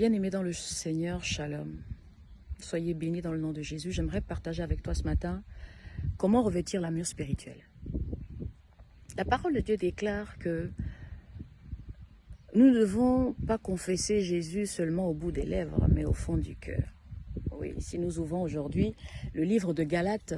Bien-aimés dans le Seigneur, Shalom. Soyez bénis dans le nom de Jésus. J'aimerais partager avec toi ce matin comment revêtir l'armure spirituelle. La parole de Dieu déclare que nous ne devons pas confesser Jésus seulement au bout des lèvres, mais au fond du cœur. Oui, si nous ouvrons aujourd'hui le livre de Galates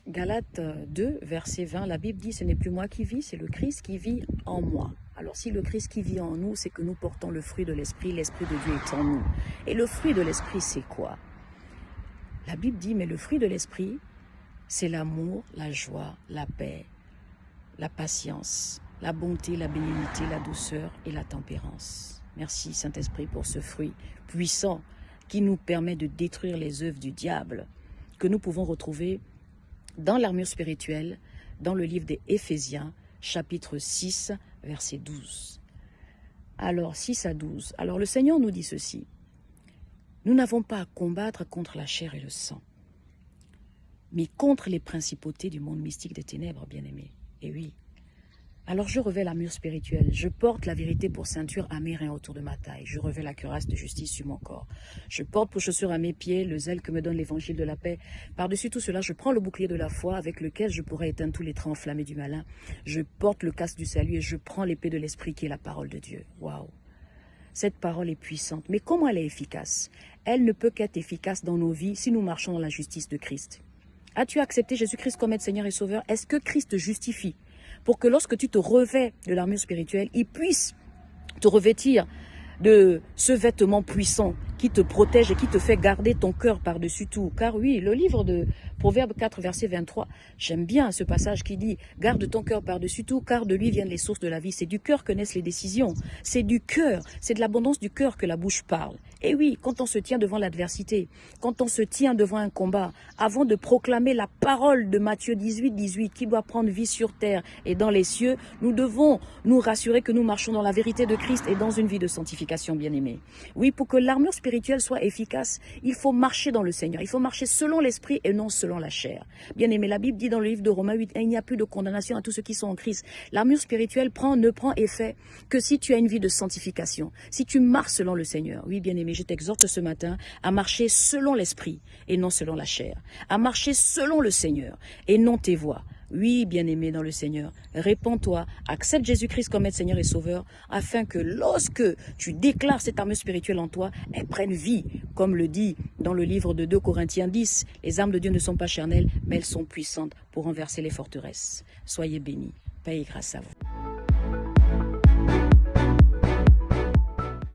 2, verset 20, la Bible dit « Ce n'est plus moi qui vis, c'est le Christ qui vit en moi ». Alors si le Christ qui vit en nous, c'est que nous portons le fruit de l'Esprit de Dieu est en nous. Et le fruit de l'Esprit, c'est quoi? La Bible dit « Mais le fruit de l'Esprit, c'est l'amour, la joie, la paix, la patience, la bonté, la bénignité, la douceur et la tempérance. » Merci Saint-Esprit pour ce fruit puissant qui nous permet de détruire les œuvres du diable que nous pouvons retrouver dans l'armure spirituelle, dans le livre des Éphésiens, chapitre 6, verset 12. Alors, 6 à 12. Alors, le Seigneur nous dit ceci. Nous n'avons pas à combattre contre la chair et le sang, mais contre les principautés du monde mystique des ténèbres, bien-aimés. Et oui. Alors, je revêt l'armure spirituelle. Je porte la vérité pour ceinture à mes reins autour de ma taille. Je revêt la cuirasse de justice sur mon corps. Je porte pour chaussures à mes pieds le zèle que me donne l'évangile de la paix. Par-dessus tout cela, je prends le bouclier de la foi avec lequel je pourrai éteindre tous les traits enflammés du malin. Je porte le casque du salut et je prends l'épée de l'esprit qui est la parole de Dieu. Waouh! Cette parole est puissante. Mais comment elle est efficace? Elle ne peut qu'être efficace dans nos vies si nous marchons dans la justice de Christ. As-tu accepté Jésus-Christ comme aide Seigneur et Sauveur? Est-ce que Christ te justifie? Pour que lorsque tu te revêts de l'armure spirituelle, il puisse te revêtir de ce vêtement puissant qui te protège et qui te fait garder ton cœur par-dessus tout. Car oui, le livre de Proverbe 4, verset 23, j'aime bien ce passage qui dit « Garde ton cœur par-dessus tout, car de lui viennent les sources de la vie. » C'est du cœur que naissent les décisions. C'est du cœur, c'est de l'abondance du cœur que la bouche parle. Et oui, quand on se tient devant l'adversité, quand on se tient devant un combat, avant de proclamer la parole de Matthieu 18, 18, qui doit prendre vie sur terre et dans les cieux, nous devons nous rassurer que nous marchons dans la vérité de Christ et dans une vie de sanctification, bien-aimée. Oui, pour que l'armure spirituelle soit efficace, il faut marcher dans le Seigneur. Il faut marcher selon l'esprit et non selon la chair. Bien-aimé, la Bible dit dans le livre de Romains 8, il n'y a plus de condamnation à tous ceux qui sont en Christ. L'armure spirituelle ne prend effet que si tu as une vie de sanctification, si tu marches selon le Seigneur. Oui, bien-aimé, je t'exhorte ce matin à marcher selon l'esprit et non selon la chair. À marcher selon le Seigneur et non tes voies. Oui, bien-aimé dans le Seigneur, répands-toi, accepte Jésus-Christ comme aide Seigneur et Sauveur, afin que lorsque tu déclares cette armure spirituelle en toi, elle prenne vie, comme le dit dans le livre de 2 Corinthiens 10, les armes de Dieu ne sont pas charnelles, mais elles sont puissantes pour renverser les forteresses. Soyez bénis, paix et grâce à vous.